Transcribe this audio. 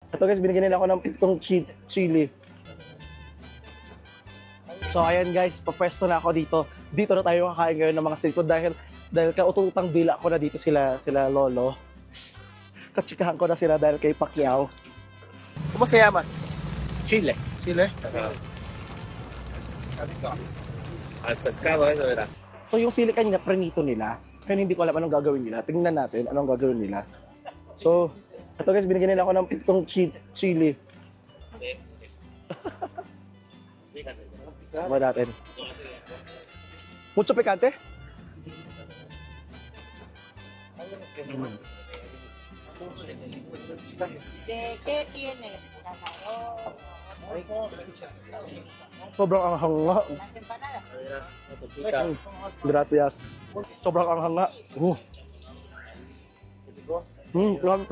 Ito guys, binigyan nila ako ng itong chili. So ayan guys, papwesto na ako dito. Dito na tayo kakain ngayon ng mga street food dahil kaututang dila ko na dito sila Lolo. Katsikahan ko na sila dahil kay Pacquiao. Kumusta yaman? Chile. Chile? Al pescado, eso era. So yung sili kanina, prenito nila. Kaya hindi ko alam anong gagawin nila. Tingnan natin anong gagawin nila. So, ito guys, binigyan nila ako ng itong chili. Tama natin. Mucho picante? ¿De qué tiene? Sobrang anghang nga. Las empanadas. Gracias. Sobrang anghang nga. Grabe.